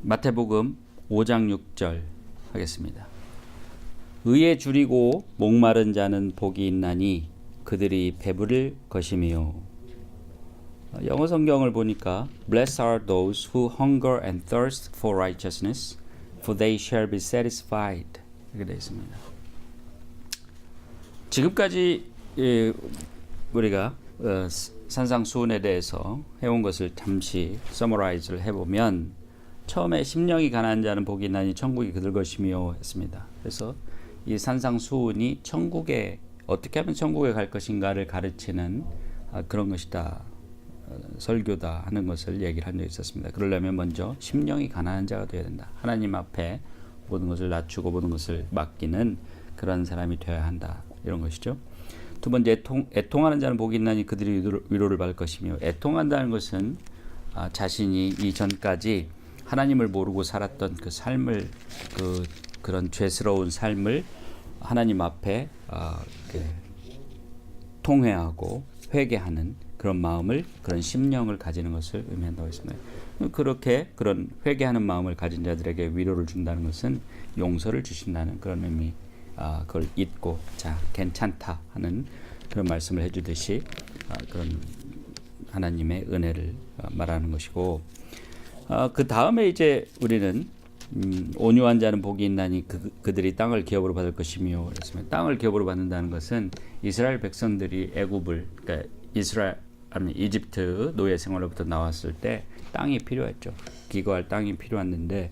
마태복음 5장 6절 하겠습니다. 의에 줄이고 목마른 자는 복이 있나니 그들이 배부를 것임이요. 영어 성경을 보니까 Blessed are those who hunger and thirst for righteousness, for they shall be satisfied. 이렇게 되어 있습니다. 지금까지 우리가 산상수훈에 대해서 해온 것을 잠시 서머라이즈를 해보면 처음에 심령이 가난한 자는 복이 있나니 천국이 그들 것이며 했습니다. 그래서 이 산상수훈이 천국에 어떻게 하면 천국에 갈 것인가를 가르치는 그런 것이다, 설교다 하는 것을 얘기를 한 적이 있었습니다. 그러려면 먼저 심령이 가난한 자가 되어야 된다. 하나님 앞에 모든 것을 낮추고 모든 것을 맡기는 그런 사람이 되어야 한다, 이런 것이죠. 두 번째, 애통하는 자는 복이 있나니 그들이 위로를 받을 것이며, 애통한다는 것은 자신이 이전까지 하나님을 모르고 살았던 그 삶을, 그런 죄스러운 삶을 하나님 앞에 통회하고 회개하는 그런 마음을, 그런 심령을 가지는 것을 의미한다고 했습니다. 그렇게 그런 회개하는 마음을 가진 자들에게 위로를 준다는 것은 용서를 주신다는 그런 의미, 그걸 잊고 자 괜찮다 하는 그런 말씀을 해주듯이 그런 하나님의 은혜를 말하는 것이고, 그 다음에 이제 우리는 온유한 자는 복이 있나니 그들이 땅을 기업으로 받을 것이며 그랬습니다. 땅을 기업으로 받는다는 것은 이스라엘 백성들이 애굽을, 그러니까 이집트 노예 생활로부터 나왔을 때 땅이 필요했죠. 기거할 땅이 필요했는데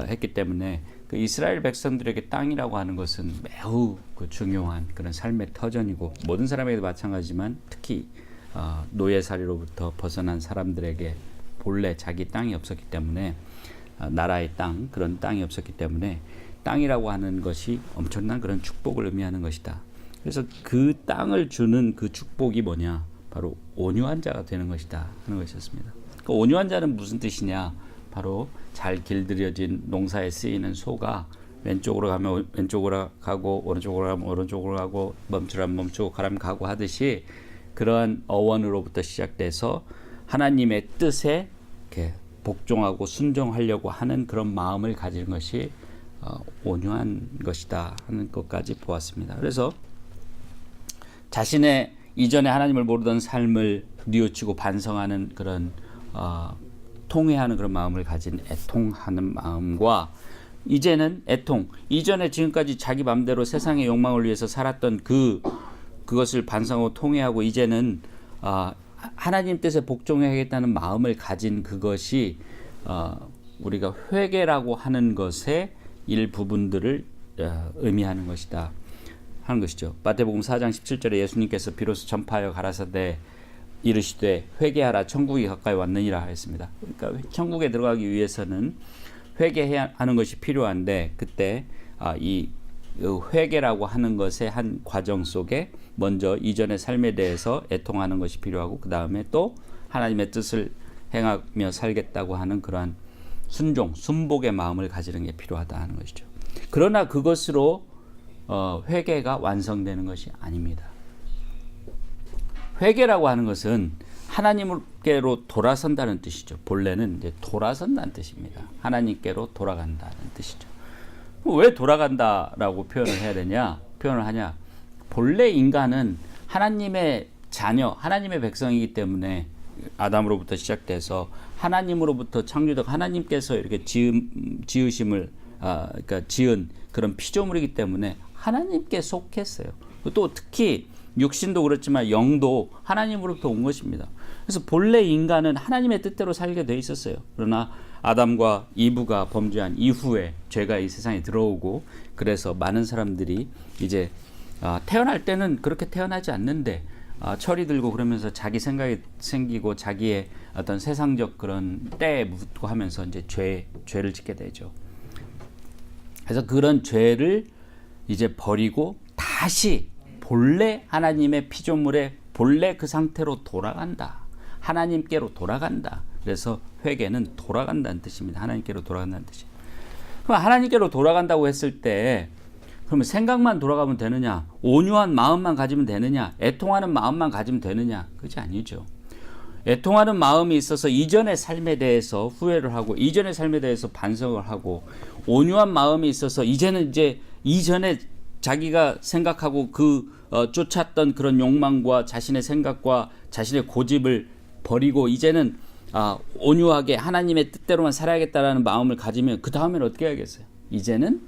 했기 때문에 그 이스라엘 백성들에게 땅이라고 하는 것은 매우 중요한 그런 삶의 터전이고, 모든 사람에게도 마찬가지지만 특히 노예살이로부터 벗어난 사람들에게 본래 자기 땅이 없었기 때문에, 나라의 땅, 그런 땅이 없었기 때문에 땅이라고 하는 것이 엄청난 그런 축복을 의미하는 것이다. 그래서 그 땅을 주는 그 축복이 뭐냐, 바로 온유한 자가 되는 것이다 하는 것이었습니다. 그 온유한 자는 무슨 뜻이냐, 바로 잘 길들여진 농사에 쓰이는 소가 왼쪽으로 가면 왼쪽으로 가고 오른쪽으로 가면 오른쪽으로 가고 멈추라면 멈추고 가라면 가고 하듯이, 그러한 어원으로부터 시작돼서 하나님의 뜻에 이렇게 복종하고 순종하려고 하는 그런 마음을 가지는 것이 온유한 것이다 하는 것까지 보았습니다. 그래서 자신의 이전에 하나님을 모르던 삶을 뉘우치고 반성하는 그런 통회하는 그런 마음을 가진 애통하는 마음과, 이제는 애통, 이전에 지금까지 자기 마음대로 세상의 욕망을 위해서 살았던 그것을 반성하고 통회하고 이제는 하나님 뜻에 복종해야겠다는 마음을 가진 그것이 우리가 회개라고 하는 것의 일부분들을 의미하는 것이다 하는 것이죠. 마태복음 4장 17절에 예수님께서 비로소 전파하여 가라사대 이르시되 회개하라 천국이 가까이 왔느니라 했습니다. 그러니까 천국에 들어가기 위해서는 회개해야 하는 것이 필요한데, 그때 이 회개라고 하는 것의 한 과정 속에 먼저 이전의 삶에 대해서 애통하는 것이 필요하고, 그 다음에 또 하나님의 뜻을 행하며 살겠다고 하는 그러한 순복의 마음을 가지는 게 필요하다 하는 것이죠. 그러나 그것으로 회개가 완성되는 것이 아닙니다. 회개라고 하는 것은 하나님께로 돌아선다는 뜻이죠. 본래는 이제 돌아선다는 뜻입니다. 하나님께로 돌아간다는 뜻이죠. 왜 돌아간다라고 표현을 하냐? 본래 인간은 하나님의 자녀, 하나님의 백성이기 때문에 아담으로부터 시작돼서 하나님으로부터 창조된 하나님께서 이렇게 지으심을 그러니까 지은 그런 피조물이기 때문에 하나님께 속했어요. 또 특히 육신도 그렇지만 영도 하나님으로부터 온 것입니다. 그래서 본래 인간은 하나님의 뜻대로 살게 돼 있었어요. 그러나 아담과 이브가 범죄한 이후에 죄가 이 세상에 들어오고, 그래서 많은 사람들이 이제 태어날 때는 그렇게 태어나지 않는데 철이 들고 그러면서 자기 생각이 생기고 자기의 어떤 세상적 그런 때에 묻고 하면서 이제 죄를 짓게 되죠. 그래서 그런 죄를 이제 버리고 다시 본래 하나님의 피조물의 본래 그 상태로 돌아간다. 하나님께로 돌아간다. 그래서 회개는 돌아간다는 뜻입니다. 하나님께로 돌아간다는 뜻이에요. 그럼 하나님께로 돌아간다고 했을 때, 그러면 생각만 돌아가면 되느냐? 온유한 마음만 가지면 되느냐? 애통하는 마음만 가지면 되느냐? 그것이 아니죠. 애통하는 마음이 있어서 이전의 삶에 대해서 후회를 하고 이전의 삶에 대해서 반성을 하고 온유한 마음이 있어서 이제는 이제 이전에 자기가 생각하고 쫓았던 그런 욕망과 자신의 생각과 자신의 고집을 버리고 이제는 온유하게 하나님의 뜻대로만 살아야겠다라는 마음을 가지면 그 다음에는 어떻게 해야겠어요? 이제는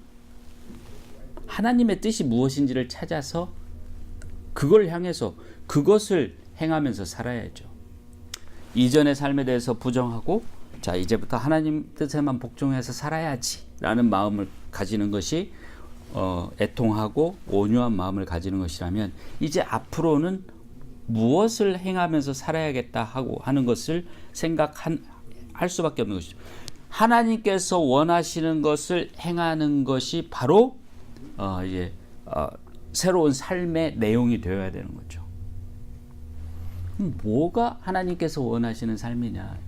하나님의 뜻이 무엇인지를 찾아서 그걸 향해서 그것을 행하면서 살아야죠. 이전의 삶에 대해서 부정하고 자 이제부터 하나님 뜻에만 복종해서 살아야지라는 마음을 가지는 것이 애통하고 온유한 마음을 가지는 것이라면 이제 앞으로는 무엇을 행하면서 살아야겠다 하고 하는 것을 할 수밖에 없는 것이죠. 하나님께서 원하시는 것을 행하는 것이 바로 새로운 삶의 내용이 되어야 되는 거죠. 뭐가 하나님께서 원하시는 삶이냐?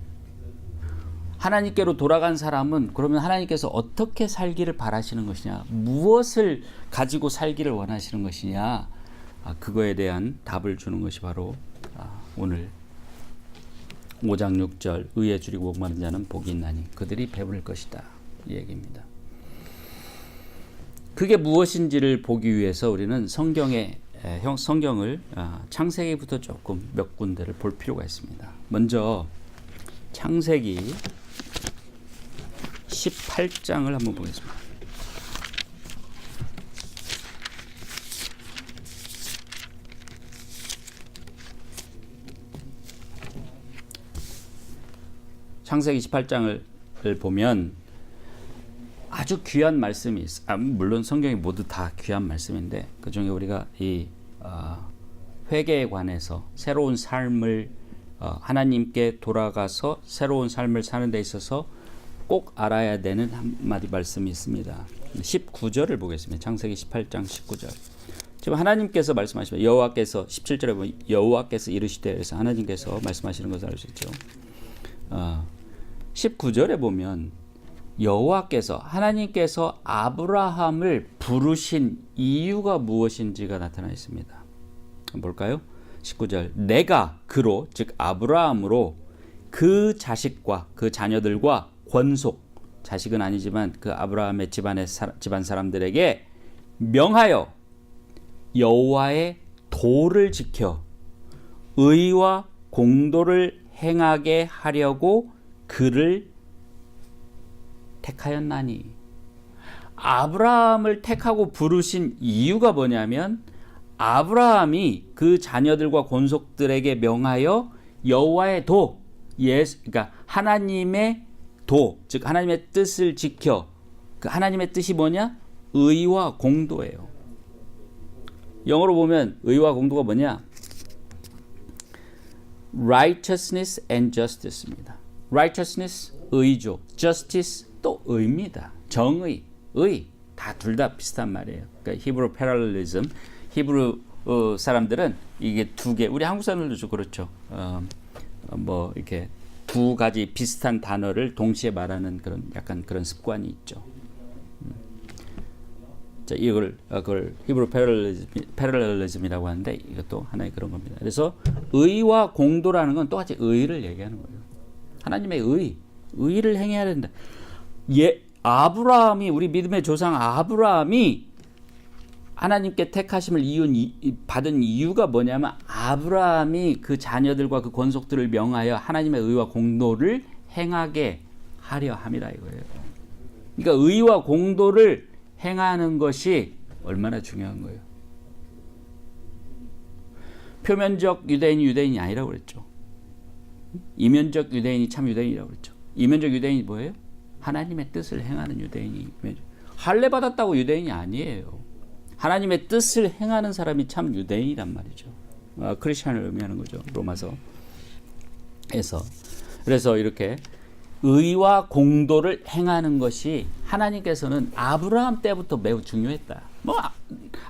하나님께로 돌아간 사람은 그러면 하나님께서 어떻게 살기를 바라시는 것이냐? 무엇을 가지고 살기를 원하시는 것이냐? 그거에 대한 답을 주는 것이 바로 오늘 5장 6절 의에 줄이고 목마른 자는 복이 있나니 그들이 배부를 것이다 이 얘기입니다. 그게 무엇인지를 보기 위해서 우리는 성경을 창세기부터 조금 몇 군데를 볼 필요가 있습니다. 먼저 창세기 18장을 한번 보겠습니다. 창세기 18장을 보면 아주 귀한 말씀이 있어요. 물론 성경이 모두 다 귀한 말씀인데 그 중에 우리가 이 회개에 관해서 새로운 삶을 하나님께 돌아가서 새로운 삶을 사는 데 있어서 꼭 알아야 되는 한마디 말씀이 있습니다. 19절을 보겠습니다. 창세기 18장 19절. 지금 하나님께서 말씀하시면 여호와께서 17절에 보면 여호와께서 이르시되 해서 하나님께서 말씀하시는 것을 알 수 있죠. 19절에 보면 여호와께서 하나님께서 아브라함을 부르신 이유가 무엇인지가 나타나 있습니다. 볼까요? 19절 내가 그로 즉 아브라함으로 그 자식과 그 자녀들과 권속 자식은 아니지만 그 아브라함의 집안 사람들에게 명하여 여호와의 도를 지켜 의와 공도를 행하게 하려고 그를 택하였나니. 아브라함을 택하고 부르신 이유가 뭐냐면 아브라함이 그 자녀들과 권속들에게 명하여 여호와의 도, 그러니까 하나님의 도, 즉 하나님의 뜻을 지켜. 그 하나님의 뜻이 뭐냐? 의와 공도예요. 영어로 보면 의와 공도가 뭐냐? righteousness and justice입니다. righteousness 의죠. justice 또 의입니다. 정의, 의 다 둘 다 비슷한 말이에요. 그러니까 히브리 패럴리즘, 히브리 사람들은 이게 두 개, 우리 한국 사람들도 그렇죠. 뭐 이렇게 두 가지 비슷한 단어를 동시에 말하는 그런 약간 그런 습관이 있죠. 자, 그걸 히브리 패럴리즘이라고 하는데 이것도 하나의 그런 겁니다. 그래서 의와 공도라는 건 똑같이 의를 얘기하는 거예요. 하나님의 의를 행해야 된다. 아브라함이 우리 믿음의 조상 아브라함이 하나님께 택하심을 받은 이유가 뭐냐면 아브라함이 그 자녀들과 그 권속들을 명하여 하나님의 의와 공도를 행하게 하려 함이라 이거예요. 그러니까 의와 공도를 행하는 것이 얼마나 중요한 거예요. 표면적 유대인이 아니라고 그랬죠. 이면적 유대인이 참 유대인이라고 그랬죠. 이면적 유대인이 뭐예요? 하나님의 뜻을 행하는 유대인이. 할례 받았다고 유대인이 아니에요. 하나님의 뜻을 행하는 사람이 참 유대인이란 말이죠. 크리스천을 의미하는 거죠. 로마서에서. 그래서 이렇게 의와 공도를 행하는 것이 하나님께서는 아브라함 때부터 매우 중요했다.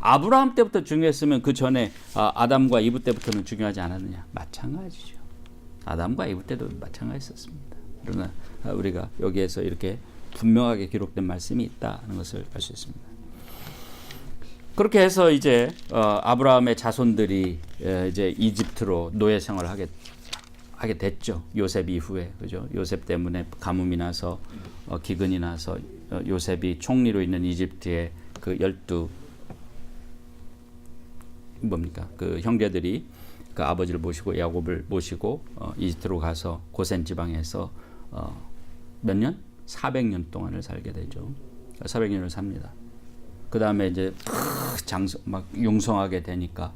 아브라함 때부터 중요했으면 그 전에 아담과 이브 때부터는 중요하지 않았느냐? 마찬가지죠. 아담과 이브 때도 마찬가지였습니다. 그러나 우리가 여기에서 이렇게 분명하게 기록된 말씀이 있다는 것을 알 수 있습니다. 그렇게 해서 이제 아브라함의 자손들이 이제 이집트로 노예 생활을 하게 됐죠. 요셉 이후에. 그죠? 요셉 때문에 가뭄이 나서 기근이 나서 요셉이 총리로 있는 이집트의 그 12 뭡니까? 그 형제들이 그 아버지를 모시고 야곱을 모시고 이집트로 가서 고센 지방에서 몇 년? 400년 동안을 살게 되죠. 400년을 삽니다. 그 다음에 이제 막 융성하게 되니까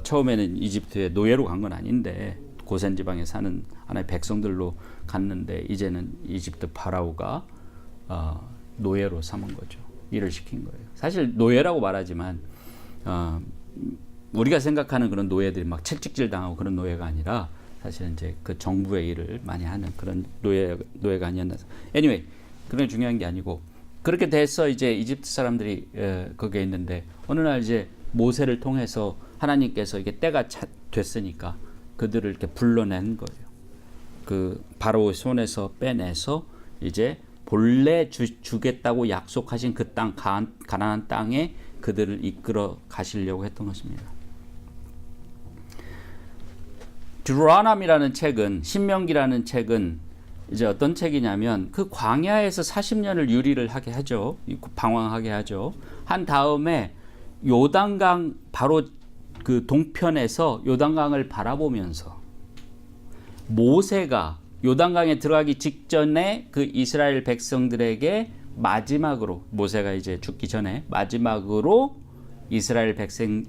처음에는 이집트에 노예로 간 건 아닌데 고센 지방에 사는 하나의 백성들로 갔는데 이제는 이집트 파라오가 노예로 삼은 거죠. 일을 시킨 거예요. 사실 노예라고 말하지만 우리가 생각하는 그런 노예들이 막 채찍질 당하고 그런 노예가 아니라 사실은 이제 그 정부의 일을 많이 하는 그런 노예가 아니었나. anyway, 그런 게 중요한 게 아니고 그렇게 돼서 이제 이집트 사람들이 거기에 있는데 어느 날 이제 모세를 통해서 하나님께서 이게 때가 됐으니까 그들을 이렇게 불러낸 거예요. 그 바로의 손에서 빼내서 이제 본래 주겠다고 약속하신 그 땅, 가나안 땅에 그들을 이끌어 가시려고 했던 것입니다. 드로아남이라는 책은, 신명기라는 책은 이제 어떤 책이냐면 그 광야에서 40년을 유리를 하게 하죠. 방황하게 하죠. 한 다음에 요단강 바로 그 동편에서 요단강을 바라보면서 모세가 요단강에 들어가기 직전에 그 이스라엘 백성들에게 마지막으로 모세가 이제 죽기 전에 마지막으로 이스라엘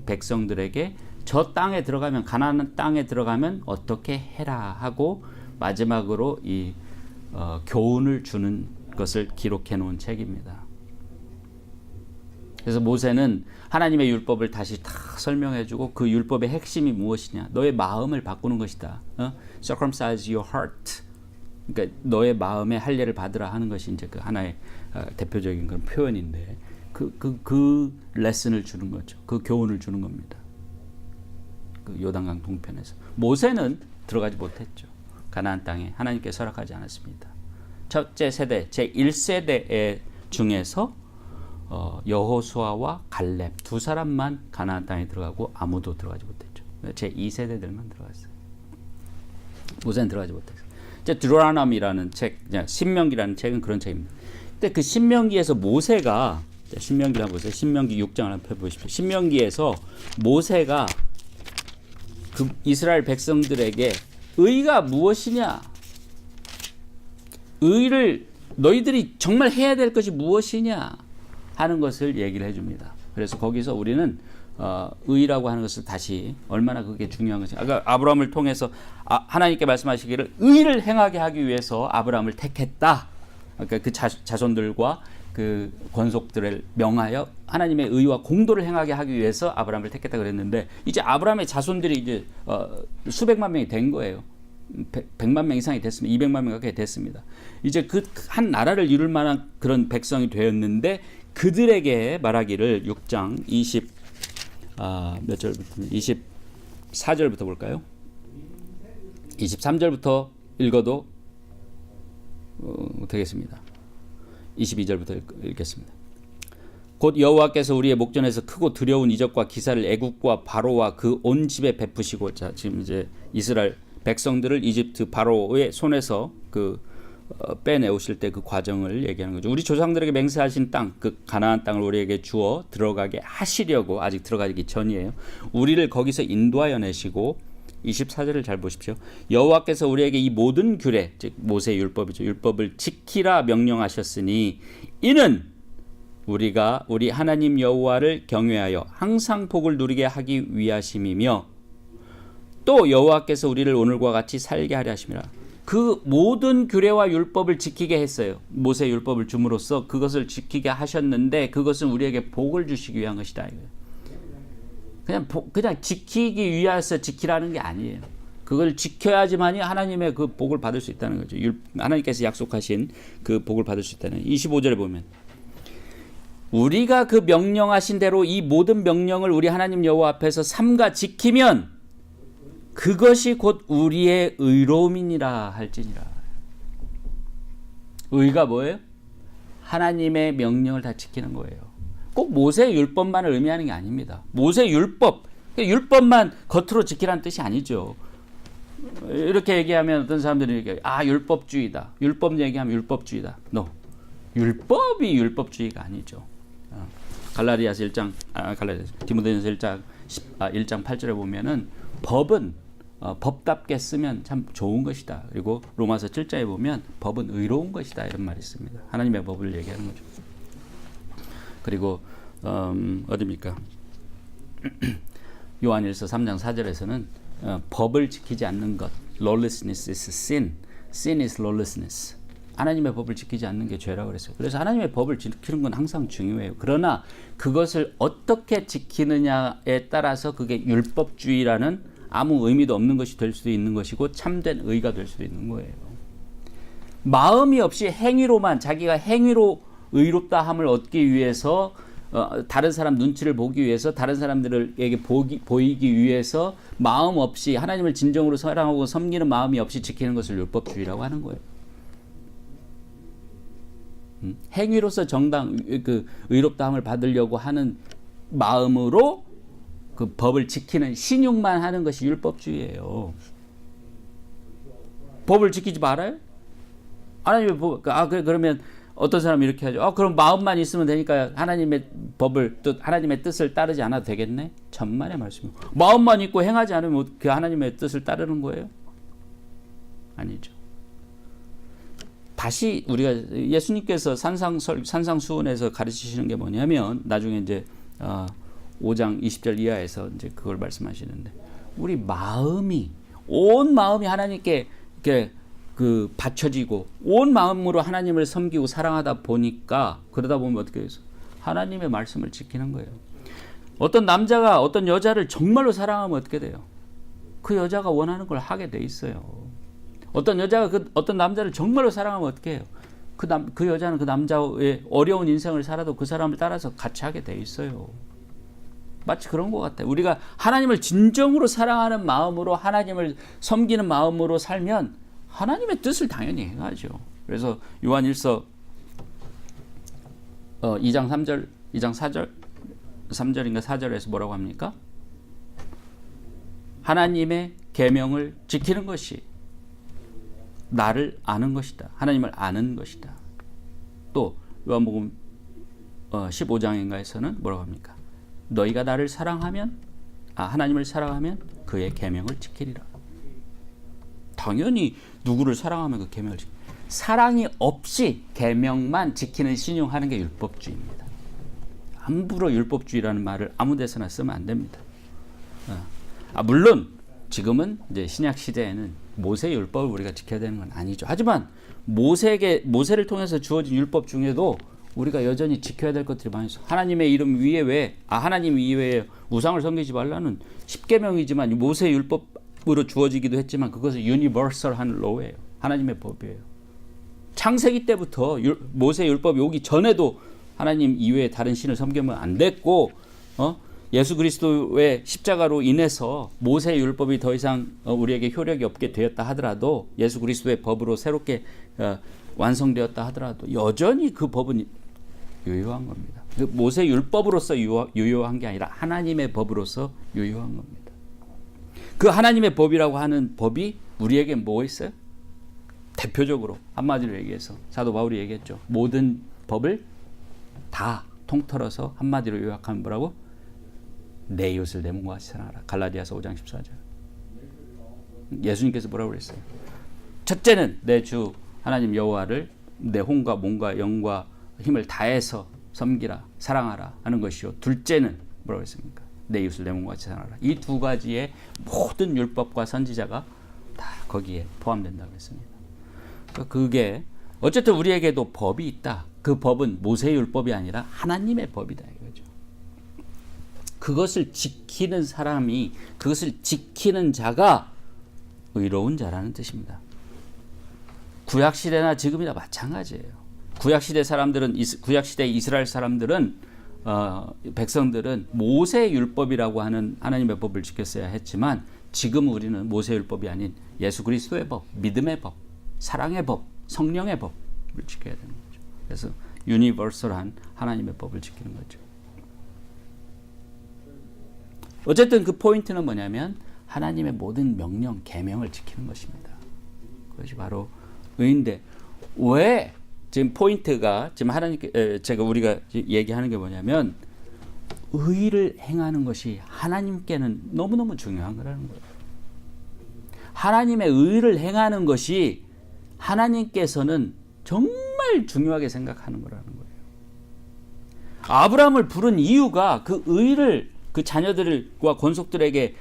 백성들에게 저 땅에 들어가면 가나안 땅에 들어가면 어떻게 해라 하고 마지막으로 이 교훈을 주는 것을 기록해 놓은 책입니다. 그래서 모세는 하나님의 율법을 다시 다 설명해주고 그 율법의 핵심이 무엇이냐? 너의 마음을 바꾸는 것이다. Circumcise your heart. 그러니까 너의 마음에 할례를 받으라 하는 것이 이제 그 하나의 대표적인 그런 표현인데 그 레슨을 주는 거죠. 그 교훈을 주는 겁니다. 그 요단강 동편에서 모세는 들어가지 못했죠. 가나안 땅에 하나님께서 허락하지 않았습니다. 첫째 세대 제 1세대 중에서 여호수아와 갈렙 두 사람만 가나안 땅에 들어가고 아무도 들어가지 못했죠. 제 2세대들만 들어갔어요. 모세는 들어가지 못했어요. 드로아남이라는 책, 신명기라는 책은 그런 책입니다. 근데 그 신명기에서 모세가 신명기를 한번 보세요. 신명기 6장을 한번 펴보십시오. 신명기에서 모세가 그 이스라엘 백성들에게 의가 무엇이냐? 의를 너희들이 정말 해야 될 것이 무엇이냐? 하는 것을 얘기를 해줍니다. 그래서 거기서 우리는 의라고 하는 것을 다시 얼마나 그게 중요한 것이 아까 아브라함을 통해서 하나님께 말씀하시기를 의를 행하게 하기 위해서 아브라함을 택했다. 그러니까 그 자손들과 그 권속들을 명하여 하나님의 의와 공도를 행하게 하기 위해서 아브라함을 택했다 그랬는데 이제 아브라함의 자손들이 이제 수백만 명이 된 거예요. 100만 명 이상이 됐습니다. 200만 명 가까이 됐습니다. 이제 그 한 나라를 이룰 만한 그런 백성이 되었는데 그들에게 말하기를 6장 몇 절부터 24절부터 볼까요? 23절부터 읽어도 되겠습니다. 22절부터 읽겠습니다. 곧 여호와께서 우리의 목전에서 크고 두려운 이적과 기사를 애국과 바로와 그 온 집에 베푸시고 자 지금 이제 이스라엘 백성들을 이집트 바로의 손에서 빼내오실 때 그 과정을 얘기하는 거죠. 우리 조상들에게 맹세하신 땅, 그 가나안 땅을 우리에게 주어 들어가게 하시려고 아직 들어가기 전이에요. 우리를 거기서 인도하여 내시고 24절을 잘 보십시오. 여호와께서 우리에게 이 모든 규례, 즉 모세의 율법이죠. 율법을 지키라 명령하셨으니 이는 우리가 우리 하나님 여호와를 경외하여 항상 복을 누리게 하기 위하심이며 또 여호와께서 우리를 오늘과 같이 살게 하려 하심이라. 그 모든 규례와 율법을 지키게 했어요. 모세 율법을 줌으로써 그것을 지키게 하셨는데 그것은 우리에게 복을 주시기 위한 것이다. 그냥 지키기 위해서 지키라는 게 아니에요. 그걸 지켜야지만이 하나님의 그 복을 받을 수 있다는 거죠. 하나님께서 약속하신 그 복을 받을 수 있다는 25절에 보면 우리가 그 명령하신 대로 이 모든 명령을 우리 하나님 여호와 앞에서 삼가 지키면 그것이 곧 우리의 의로움이니라 할지니라. 의가 뭐예요? 하나님의 명령을 다 지키는 거예요. 꼭 모세 율법만을 의미하는 게 아닙니다. 모세 율법만 겉으로 지키라는 뜻이 아니죠. 이렇게 얘기하면 어떤 사람들이 얘기해요. 아, 율법주의다. 율법 얘기하면 율법주의다. No. 율법이 율법주의가 아니죠. 갈라디아서 1장, 디모데전서 1장 8절에 보면은 법은 법답게 쓰면 참 좋은 것이다. 그리고 로마서 7장에 보면 법은 의로운 것이다. 이런 말이 있습니다. 하나님의 법을 얘기하는 거죠. 그리고 어디입니까? 요한일서 3장 4절에서는 법을 지키지 않는 것, lawlessness is sin, sin is lawlessness. 하나님의 법을 지키지 않는 게 죄라고 그랬어요. 그래서 하나님의 법을 지키는 건 항상 중요해요. 그러나 그것을 어떻게 지키느냐에 따라서 그게 율법주의라는 아무 의미도 없는 것이 될 수도 있는 것이고 참된 의가 될 수도 있는 거예요. 마음이 없이 행위로만 자기가 행위로 의롭다 함을 얻기 위해서 다른 사람 눈치를 보기 위해서 다른 사람들에게 보이기 위해서 마음 없이 하나님을 진정으로 사랑하고 섬기는 마음이 없이 지키는 것을 율법주의라고 하는 거예요. 행위로서 정당 그 의롭다함을 받으려고 하는 마음으로 그 법을 지키는 신용만 하는 것이 율법주의예요. 법을 지키지 말아요? 하나님의 법, 그러면 어떤 사람이 이렇게 하죠. 그럼 마음만 있으면 되니까 하나님의 법을 하나님의 뜻을 따르지 않아도 되겠네? 천만의 말씀이요. 마음만 있고 행하지 않으면 그 하나님의 뜻을 따르는 거예요? 아니죠. 다시 우리가 예수님께서 산상수훈에서 가르치시는 게 뭐냐면 나중에 이제 5장 20절 이하에서 이제 그걸 말씀하시는데 우리 마음이 온 마음이 하나님께 이렇게 그 받쳐지고 온 마음으로 하나님을 섬기고 사랑하다 보니까 그러다 보면 어떻게 해서 하나님의 말씀을 지키는 거예요. 어떤 남자가 어떤 여자를 정말로 사랑하면 어떻게 돼요? 그 여자가 원하는 걸 하게 돼 있어요. 어떤 여자가 어떤 남자를 정말로 사랑하면 어떻게 해요? 그 여자는 그 남자의 어려운 인생을 살아도 그 사람을 따라서 같이 하게 돼 있어요. 마치 그런 것 같아요. 우리가 하나님을 진정으로 사랑하는 마음으로 하나님을 섬기는 마음으로 살면 하나님의 뜻을 당연히 행하죠. 그래서 요한일서 2장 4절 3절인가 4절에서 뭐라고 합니까? 하나님의 계명을 지키는 것이 나를 아는 것이다. 하나님을 아는 것이다. 또 요한복음 15장인가에서는 뭐라고 합니까? 너희가 나를 사랑하면 하나님을 사랑하면 그의 계명을 지키리라. 당연히 누구를 사랑하면 그 계명을 지키리라. 사랑이 없이 계명만 지키는 신용하는 게 율법주의입니다. 함부로 율법주의라는 말을 아무 데서나 쓰면 안 됩니다. 물론 지금은 이제 신약 시대에는 모세 율법을 우리가 지켜야 되는 건 아니죠. 하지만 모세를 통해서 주어진 율법 중에도 우리가 여전히 지켜야 될 것들이 많이 있어. 하나님의 이름 위에 하나님 이외에 우상을 섬기지 말라는 10계명이지만 모세 율법으로 주어지기도 했지만 그것은 유니버설한 로예요. 하나님의 법이에요. 창세기 때부터 모세 율법이 오기 전에도 하나님 이외에 다른 신을 섬기면 안 됐고 예수 그리스도의 십자가로 인해서 모세 율법이 더 이상 우리에게 효력이 없게 되었다 하더라도 예수 그리스도의 법으로 새롭게 완성되었다 하더라도 여전히 그 법은 유효한 겁니다. 그 모세 율법으로서 유효한 게 아니라 하나님의 법으로서 유효한 겁니다. 그 하나님의 법이라고 하는 법이 우리에게 뭐 있어요? 대표적으로 한마디로 얘기해서 사도 바울이 얘기했죠. 모든 법을 다 통틀어서 한마디로 요약하면 뭐라고? 내 이웃을 내 몸과 같이 사랑하라. 갈라디아서 5장 14절. 예수님께서 뭐라고 그랬어요? 첫째는 내 주 하나님 여호와를 내 혼과 몸과 영과 힘을 다해서 섬기라, 사랑하라 하는 것이요. 둘째는 뭐라고 했습니까? 내 이웃을 내 몸과 같이 사랑하라. 이 두 가지의 모든 율법과 선지자가 다 거기에 포함된다고 했습니다. 그게 어쨌든 우리에게도 법이 있다. 그 법은 모세 율법이 아니라 하나님의 법이다 이거죠. 그것을 지키는 사람이, 그것을 지키는 자가 의로운 자라는 뜻입니다. 구약시대나 지금이나 마찬가지예요. 구약시대 이스라엘 사람들은 백성들은 모세 율법이라고 하는 하나님의 법을 지켰어야 했지만 지금 우리는 모세 율법이 아닌 예수 그리스도의 법, 믿음의 법, 사랑의 법, 성령의 법을 지켜야 되는 거죠. 그래서 유니버설한 하나님의 법을 지키는 거죠. 어쨌든 그 포인트는 뭐냐면 하나님의 모든 명령, 계명을 지키는 것입니다. 그것이 바로 의인데, 왜 지금 포인트가 지금 제가 우리가 얘기하는 게 뭐냐면, 의를 행하는 것이 하나님께는 너무너무 중요한 거라는 거예요. 하나님의 의를 행하는 것이 하나님께서는 정말 중요하게 생각하는 거라는 거예요. 아브라함을 부른 이유가 그 의를 그 자녀들과 권속들에게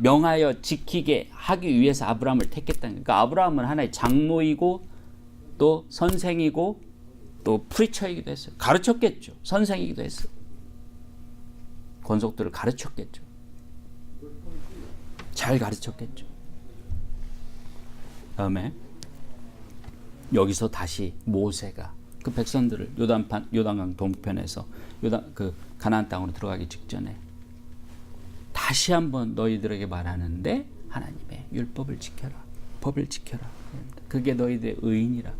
명하여 지키게 하기 위해서 아브라함을 택했다는 거예요. 그러니까 아브라함은 하나의 장로이고 또 선생이고 또 프리처이기도 했어요. 가르쳤겠죠. 선생이기도 했어요. 권속들을 가르쳤겠죠. 잘 가르쳤겠죠. 다음에 여기서 다시 모세가 그 백성들을 요단강 동편에서 그 가나안 땅으로 들어가기 직전에 다시 한번 너희들에게 말하는데 하나님의 율법을 지켜라, 법을 지켜라. 그게 너희들의 의인이라.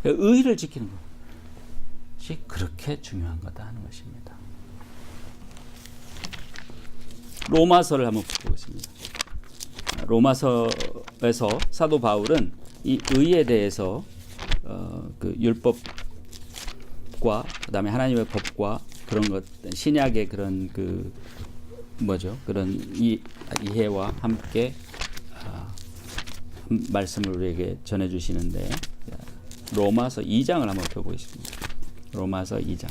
의를 지키는 것이 그렇게 중요한 거다 하는 것입니다. 로마서를 한번 보겠습니다. 로마서에서 사도 바울은 이 의에 대해서 그 율법과 그다음에 하나님의 법과 그런 것, 신약의 그런 그 그런 이해와 함께 말씀을 우리에게 전해주시는데, 로마서 2장을 한번 펴보겠습니다. 로마서 2장.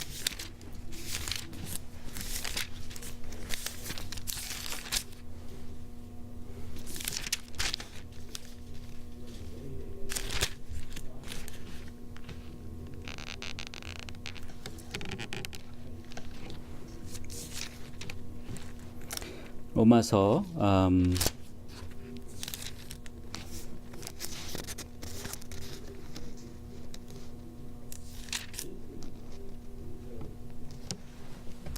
로마서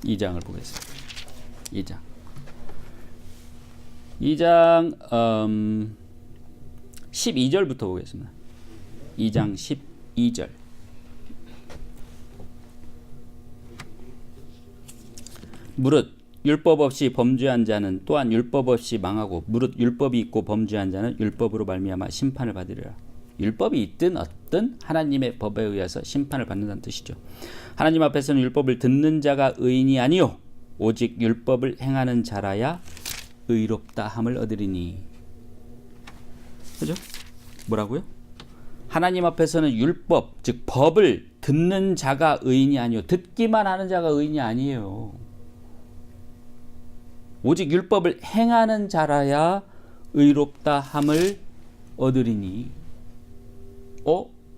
2장을 보겠습니다. 2장 12절부터 보겠습니다. 2장 12절. 무릇 율법 없이 범죄한 자는 또한 율법 없이 망하고, 무릇 율법이 있고 범죄한 자는 율법으로 말미암아 심판을 받으리라. 율법이 있든 없든 하나님의 법에 의해서 심판을 받는다는 뜻이죠. 하나님 앞에서는 율법을 듣는 자가 의인이 아니요 오직 율법을 행하는 자라야 의롭다 함을 얻으리니. 그죠? 뭐라고요? 하나님 앞에서는 율법, 즉 법을 듣는 자가 의인이 아니요, 듣기만 하는 자가 의인이 아니에요. 오직 율법을 행하는 자라야 의롭다 함을 얻으리니.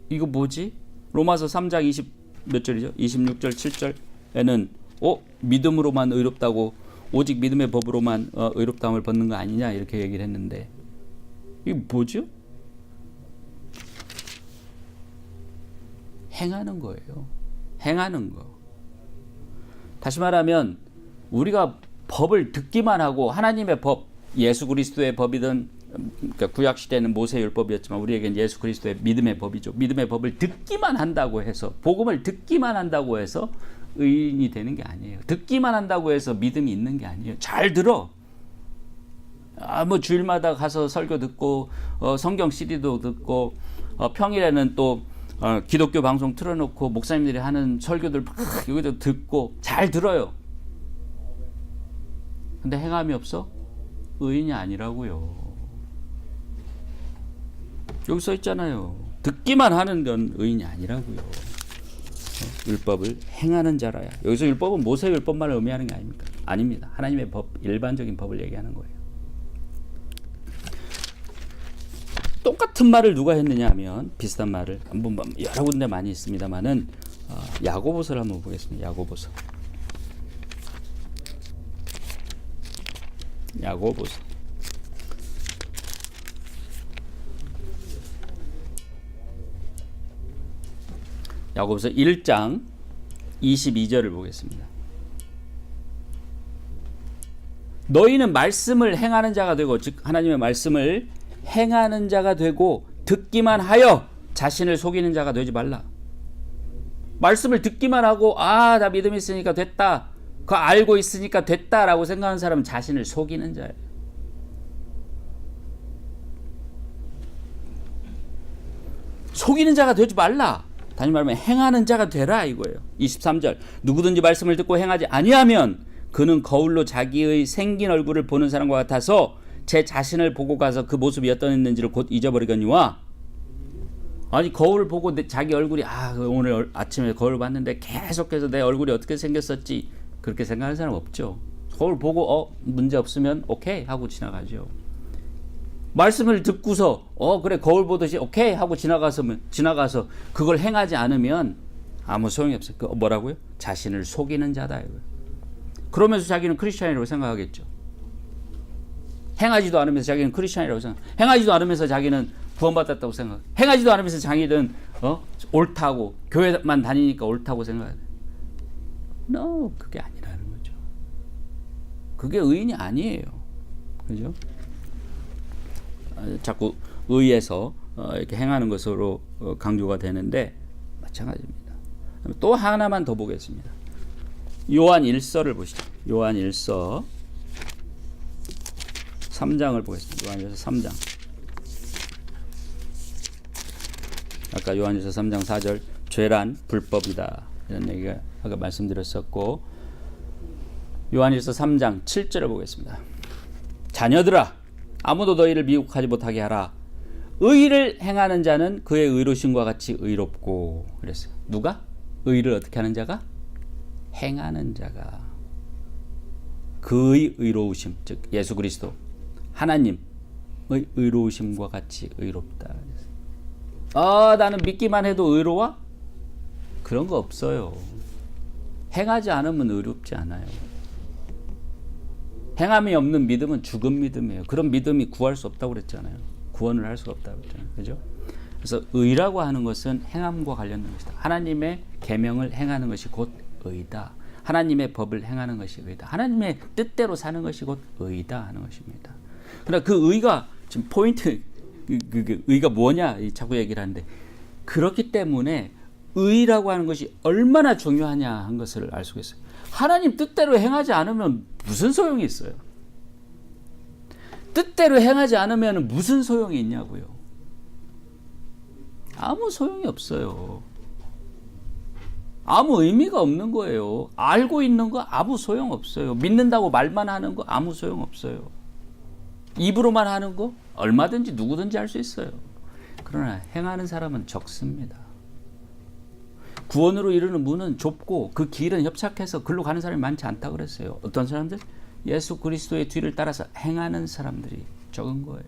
이거 뭐지? 로마서 3장 20 몇 절이죠? 26절 7절에는 믿음으로만 의롭다고, 오직 믿음의 법으로만 의롭다함을 받는 거 아니냐 이렇게 얘기를 했는데, 이게 뭐죠? 행하는 거예요. 행하는 거. 다시 말하면 우리가 법을 듣기만 하고, 하나님의 법, 예수 그리스도의 법이든, 그러니까 구약 시대는 모세의 율법이었지만 우리에겐 예수 그리스도의 믿음의 법이죠. 믿음의 법을 듣기만 한다고 해서, 복음을 듣기만 한다고 해서 의인이 되는 게 아니에요. 듣기만 한다고 해서 믿음이 있는 게 아니에요. 잘 들어. 주일마다 가서 설교 듣고, 성경 CD도 듣고, 평일에는 또 기독교 방송 틀어놓고 목사님들이 하는 설교들 막 여기도 듣고 잘 들어요. 근데 행함이 없어? 의인이 아니라고요. 여기 써 있잖아요. 듣기만 하는 건 의인이 아니라고요. 율법을 행하는 자라야. 여기서 율법은 모세 율법만 의미하는 게 아닙니까? 아닙니다. 하나님의 법, 일반적인 법을 얘기하는 거예요. 똑같은 말을 누가 했느냐 하면, 비슷한 말을 여러 군데 많이 있습니다만은 야고보서를 한번 보겠습니다. 야고보서. 야고보서 1장 22절을 보겠습니다. 너희는 말씀을 행하는 자가 되고, 즉 하나님의 말씀을 행하는 자가 되고, 듣기만 하여 자신을 속이는 자가 되지 말라. 말씀을 듣기만 하고 나 믿음 있으니까 됐다, 그거 알고 있으니까 됐다라고 생각하는 사람은 자신을 속이는 자예요. 속이는 자가 되지 말라. 다시 말하면 행하는 자가 되라 이거예요. 23절 누구든지 말씀을 듣고 행하지 아니하면 그는 거울로 자기의 생긴 얼굴을 보는 사람과 같아서 제 자신을 보고 가서 그 모습이 어떠했는지를 곧 잊어버리거니와. 아니 거울을 보고 자기 얼굴이 오늘 아침에 거울 봤는데 계속해서 내 얼굴이 어떻게 생겼었지 그렇게 생각하는 사람 없죠. 거울 보고 문제 없으면 오케이 하고 지나가죠. 말씀을 듣고서 그래 거울 보듯이 오케이 하고 지나가서 그걸 행하지 않으면 아무 소용이 없어요. 뭐라고요? 자신을 속이는 자다 이거예요. 그러면서 자기는 크리스찬이라고 생각하겠죠. 행하지도 않으면서 자기는 크리스찬이라고 생각. 행하지도 않으면서 자기는 구원받았다고 생각. 행하지도 않으면서 자기는 옳다고 교회만 다니니까 옳다고 생각해. No, 그게 아니라는 거죠. 그게 의인이 아니에요. 그죠? 자꾸 의에서 이렇게 행하는 것으로 강조가 되는데 마찬가지입니다. 또 하나만 더 보겠습니다. 요한 1서를 보시죠. 요한 1서 3장을 보겠습니다. 요한 1서 3장. 아까 요한 1서 3장 4절 죄란 불법이다. 이런 얘기가 아까 말씀드렸었고 요한 1서 3장 7절을 보겠습니다. 자녀들아 아무도 너희를 미혹하지 못하게 하라. 의를 행하는 자는 그의 의로심과 같이 의롭고 그랬어요. 누가? 의를 어떻게 하는 자가? 행하는 자가. 그의 의로우심, 즉 예수 그리스도 하나님의 의로우심과 같이 의롭다. 나는 믿기만 해도 의로워? 그런 거 없어요. 행하지 않으면 의롭지 않아요. 행함이 없는 믿음은 죽은 믿음이에요. 그런 믿음이 구할 수 없다고 그랬잖아요. 구원을 할 수가 없다고 그랬잖아요. 그죠? 그래서 의라고 하는 것은 행함과 관련된 것이다. 하나님의 계명을 행하는 것이 곧 의다. 하나님의 법을 행하는 것이 의다. 하나님의 뜻대로 사는 것이 곧 의다 하는 것입니다. 그러나 그 의가 지금 포인트 그 의가 뭐냐 자꾸 얘기를 하는데 그렇기 때문에 의라고 하는 것이 얼마나 중요하냐 한 것을 알 수가 있어요. 하나님 뜻대로 행하지 않으면 무슨 소용이 있어요? 뜻대로 행하지 않으면 무슨 소용이 있냐고요? 아무 소용이 없어요. 아무 의미가 없는 거예요. 알고 있는 거 아무 소용 없어요. 믿는다고 말만 하는 거 아무 소용 없어요. 입으로만 하는 거 얼마든지 누구든지 할 수 있어요. 그러나 행하는 사람은 적습니다. 구원으로 이르는 문은 좁고 그 길은 협착해서 글로 가는 사람이 많지 않다고 그랬어요. 어떤 사람들? 예수 그리스도의 뒤를 따라서 행하는 사람들이 적은 거예요.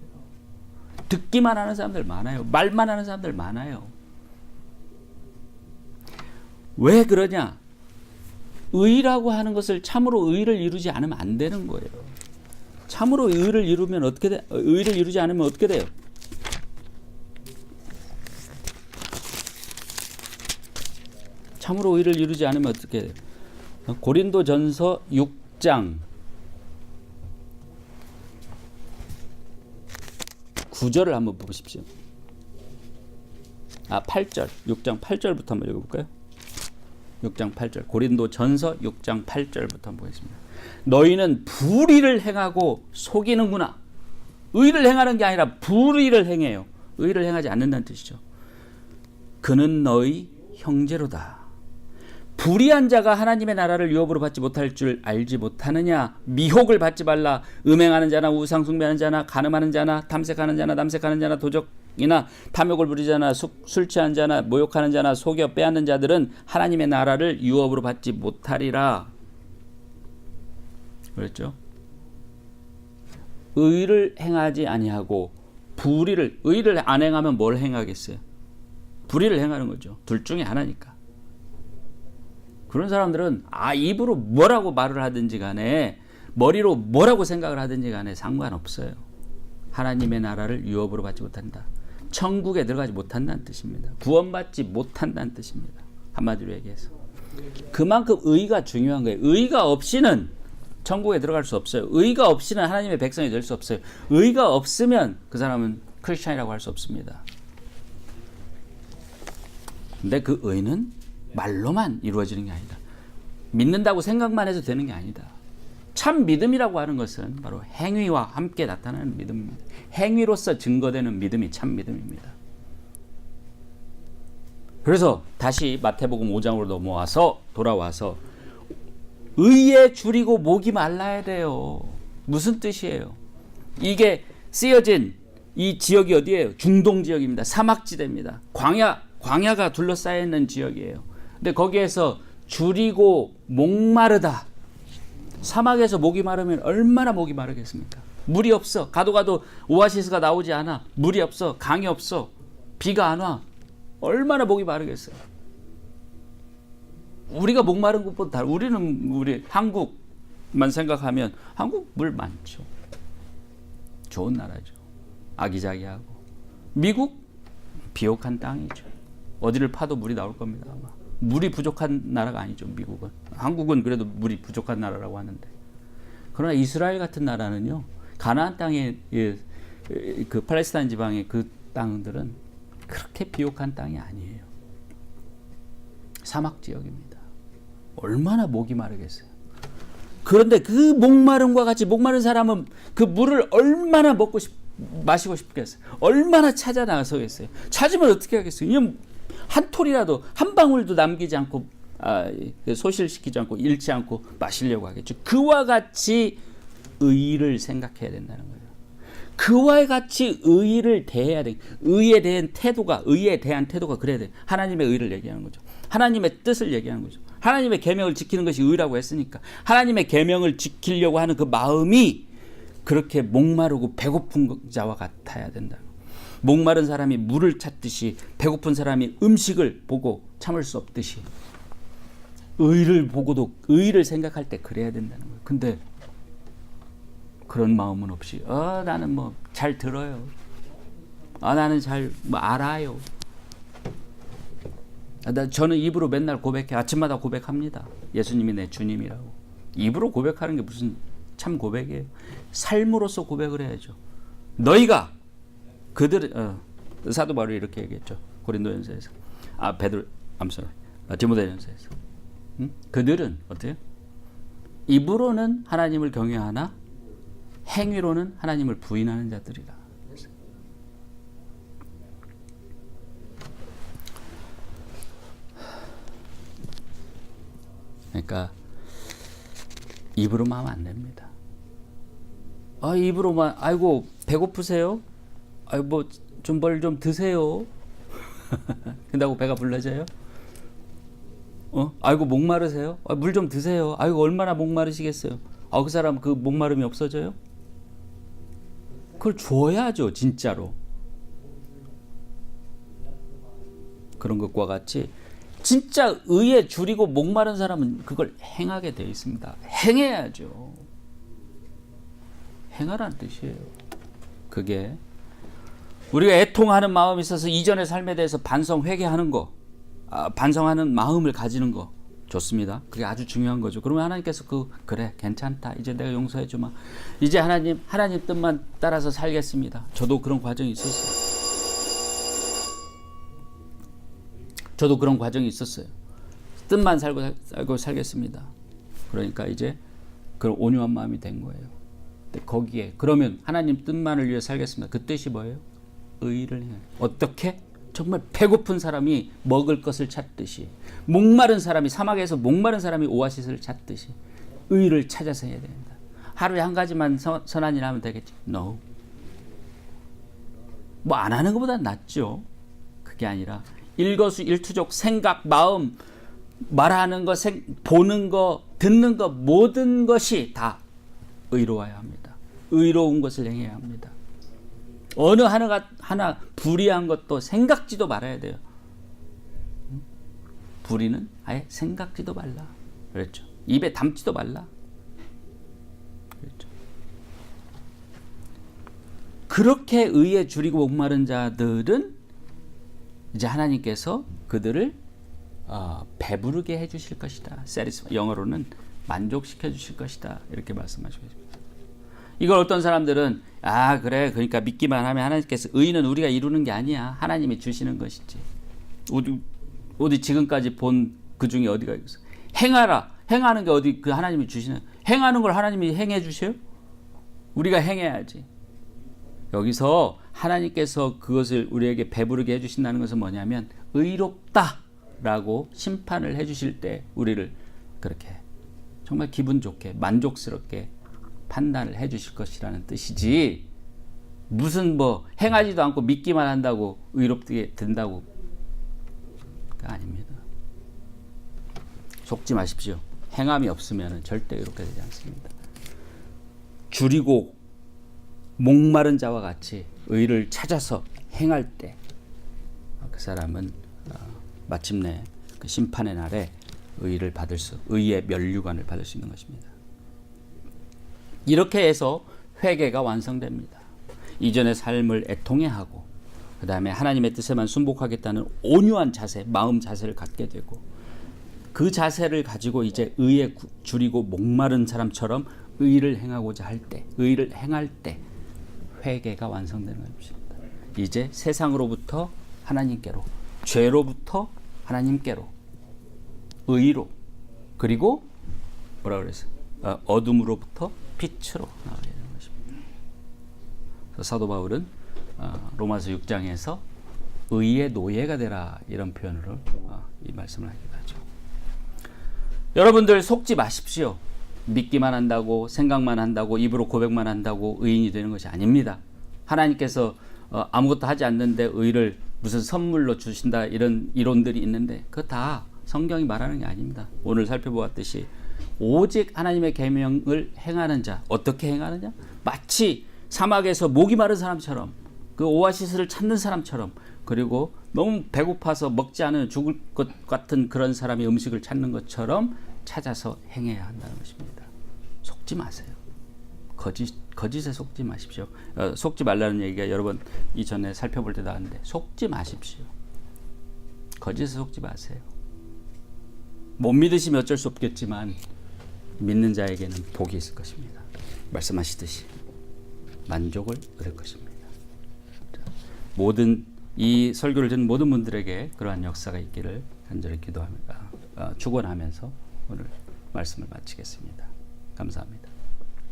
듣기만 하는 사람들 많아요. 말만 하는 사람들 많아요. 왜 그러냐? 의라고 하는 것을 참으로 의를 이루지 않으면 안 되는 거예요. 참으로 의를 이루면 어떻게 돼? 의를 이루지 않으면 어떻게 돼요? 참으로 의를 이루지 않으면 어떻게 돼요? 고린도전서 6장 9절을 한번 보십시오. 8절. 6장 8절부터 한번 읽어볼까요? 6장 8절. 고린도전서 6장 8절부터 한번 보겠습니다. 너희는 불의를 행하고 속이는구나. 의를 행하는 게 아니라 불의를 행해요. 의를 행하지 않는다는 뜻이죠. 그는 너희 형제로다. 불의한 자가 하나님의 나라를 유업으로 받지 못할 줄 알지 못하느냐. 미혹을 받지 말라. 음행하는 자나 우상 숭배하는 자나 간음하는 자나 탐색하는 자나 남색하는 자나 도적이나 탐욕을 부리는 자나 술 취한 자나 모욕하는 자나 속여 빼앗는 자들은 하나님의 나라를 유업으로 받지 못하리라. 그랬죠? 의를 행하지 아니하고 의를 안 행하면 뭘 행하겠어요? 불의를 행하는 거죠. 둘 중에 하나니까. 그런 사람들은 입으로 뭐라고 말을 하든지 간에 머리로 뭐라고 생각을 하든지 간에 상관없어요. 하나님의 나라를 유업으로 받지 못한다. 천국에 들어가지 못한다는 뜻입니다. 구원받지 못한다는 뜻입니다. 한마디로 얘기해서. 그만큼 의가 중요한 거예요. 의가 없이는 천국에 들어갈 수 없어요. 의가 없이는 하나님의 백성이 될 수 없어요. 의가 없으면 그 사람은 크리스찬이라고 할 수 없습니다. 근데 그 의는 말로만 이루어지는 게 아니다. 믿는다고 생각만 해도 되는 게 아니다. 참 믿음이라고 하는 것은 바로 행위와 함께 나타나는 믿음입니다. 행위로서 증거되는 믿음이 참 믿음입니다. 그래서 다시 마태복음 5장으로 돌아와서 의에 줄이고 목이 말라야 돼요. 무슨 뜻이에요? 이게 쓰여진 이 지역이 어디예요? 중동 지역입니다. 사막지대입니다. 광야가 둘러싸여 있는 지역이에요. 근데 거기에서 줄이고 목마르다. 사막에서 목이 마르면 얼마나 목이 마르겠습니까? 물이 없어. 가도 오아시스가 나오지 않아. 물이 없어. 강이 없어. 비가 안 와. 얼마나 목이 마르겠어요. 우리가 목마른 것보다 우리 한국만 생각하면 한국 물 많죠. 좋은 나라죠. 아기자기하고. 미국 비옥한 땅이죠. 어디를 파도 물이 나올 겁니다. 아마. 물이 부족한 나라가 아니죠. 미국은. 한국은 그래도 물이 부족한 나라라고 하는데. 그러나 이스라엘 같은 나라는요. 가나안 땅의 그 팔레스타인 지방의 그 땅들은 그렇게 비옥한 땅이 아니에요. 사막 지역입니다. 얼마나 목이 마르겠어요. 그런데 그 목마름과 같이 목마른 사람은 그 물을 얼마나 마시고 싶겠어요. 얼마나 찾아 나서겠어요. 찾으면 어떻게 하겠어요. 한 톨이라도 한 방울도 남기지 않고 소실시키지 않고 잃지 않고 마시려고 하겠죠. 그와 같이 의의를 생각해야 된다는 거예요. 그와 같이 의의를 대해야 돼. 의에 대한 태도가 그래야 돼. 하나님의 의를 얘기하는 거죠. 하나님의 뜻을 얘기하는 거죠. 하나님의 계명을 지키는 것이 의라고 했으니까 하나님의 계명을 지키려고 하는 그 마음이 그렇게 목마르고 배고픈 자와 같아야 된다. 목마른 사람이 물을 찾듯이 배고픈 사람이 음식을 보고 참을 수 없듯이 의를 보고도 의를 생각할 때 그래야 된다는 거예요. 근데 그런 마음은 없이 나는 뭐 잘 들어요. 나는 잘 알아요. 저는 입으로 맨날 고백해. 아침마다 고백합니다. 예수님이 내 주님이라고. 입으로 고백하는 게 무슨 참 고백이에요. 삶으로서 고백을 해야죠. 너희가 사도 바울이 이렇게 얘기했죠. 고린도전서에서. 디모데전서에서. 그들은 어때요? 입으로는 하나님을 경외하나 행위로는 하나님을 부인하는 자들이라. 그러니까 입으로만 하면 안 됩니다. 입으로만 아이고 배고프세요? 뭐 좀 뭘 좀 드세요. 근다고 배가 불러져요? 아이고 목마르세요? 물 좀 드세요. 아이고 얼마나 목마르시겠어요? 그 사람 그 목마름이 없어져요? 그걸 줘야죠, 진짜로. 그런 것과 같이 진짜 의에 줄이고 목마른 사람은 그걸 행하게 되어 있습니다. 행해야죠. 행하라는 뜻이에요. 그게 우리가 애통하는 마음이 있어서 이전의 삶에 대해서 회개하는 거, 반성하는 마음을 가지는 거 좋습니다. 그게 아주 중요한 거죠. 그러면 하나님께서 그래 괜찮다. 이제 내가 용서해 주마. 이제 하나님 뜻만 따라서 살겠습니다. 저도 그런 과정이 있었어요. 뜻만 살고 살겠습니다. 그러니까 이제 그런 온유한 마음이 된 거예요. 근데 거기에 그러면 하나님 뜻만을 위해 살겠습니다. 그 뜻이 뭐예요? 의를 해요. 어떻게? 정말 배고픈 사람이 먹을 것을 찾듯이 사막에서 목마른 사람이 오아시스를 찾듯이 의를 찾아서 해야 된다. 하루에 한 가지만 선한 일 하면 되겠지? No. 뭐 안 하는 것보다 낫죠. 그게 아니라 일거수일투족 생각, 마음, 말하는 것, 보는 것, 듣는 것 모든 것이 다 의로워야 합니다. 의로운 것을 행해야 합니다. 어느 하나 불의한 것도 생각지도 말아야 돼요. 불의는 아예 생각지도 말라. 그랬죠. 입에 담지도 말라. 그랬죠. 그렇게 의에 줄이고 목마른 자들은 이제 하나님께서 그들을 배부르게 해주실 것이다. 영어로는 만족시켜 주실 것이다. 이렇게 말씀하시고 있습니다. 이걸 어떤 사람들은 그래 그러니까 믿기만 하면 하나님께서 의는 우리가 이루는 게 아니야. 하나님이 주시는 것이지. 어디 지금까지 본 그 중에 어디가 있어. 행하라. 행하는 게 어디 그 하나님이 주시는 행하는 걸 하나님이 행해 주셔요? 우리가 행해야지. 여기서 하나님께서 그것을 우리에게 배부르게 해주신다는 것은 뭐냐면 의롭다라고 심판을 해주실 때 우리를 그렇게 정말 기분 좋게 만족스럽게 판단을 해주실 것이라는 뜻이지, 무슨 뭐 행하지도 않고 믿기만 한다고 의롭게 된다고 아닙니다. 속지 마십시오. 행함이 없으면 절대 의롭게 되지 않습니다. 줄이고 목마른 자와 같이 의를 찾아서 행할 때 그 사람은 마침내 그 심판의 날에 의의 면류관을 받을 수 있는 것입니다. 이렇게 해서 회개가 완성됩니다. 이전의 삶을 애통해 하고 그 다음에 하나님의 뜻에만 순복하겠다는 온유한 자세, 마음 자세를 갖게 되고, 그 자세를 가지고 이제 의에 줄이고 목마른 사람처럼 의를 행하고자 할 때, 의를 행할 때 회개가 완성되는 것입니다. 이제 세상으로부터 하나님께로, 죄로부터 하나님께로, 의로, 그리고 뭐라 그랬어요? 어둠으로부터 빛으로 나가게 되는 것입니다. 그래서 사도 바울은 로마서 6장에서 의의 노예가 되라 이런 표현으로 이 말씀을 하기도 하죠. 여러분들 속지 마십시오. 믿기만 한다고, 생각만 한다고, 입으로 고백만 한다고 의인이 되는 것이 아닙니다. 하나님께서 아무것도 하지 않는데 의를 무슨 선물로 주신다 이런 이론들이 있는데 그거 다 성경이 말하는 게 아닙니다. 오늘 살펴보았듯이 오직 하나님의 계명을 행하는 자, 어떻게 행하느냐? 마치 사막에서 목이 마른 사람처럼, 그 오아시스를 찾는 사람처럼, 그리고 너무 배고파서 먹지 않으면 죽을 것 같은 그런 사람이 음식을 찾는 것처럼 찾아서 행해야 한다는 것입니다. 속지 마세요. 거짓에 속지 마십시오. 속지 말라는 얘기가 여러 번 이전에 살펴볼 때도 하는데, 속지 마십시오. 거짓에 속지 마세요. 못 믿으시면 어쩔 수 없겠지만 믿는 자에게는 복이 있을 것입니다. 말씀하시듯이 만족을 얻을 것입니다. 모든 이 설교를 듣는 모든 분들에게 그러한 역사가 있기를 간절히 축원하면서 오늘 말씀을 마치겠습니다. 감사합니다.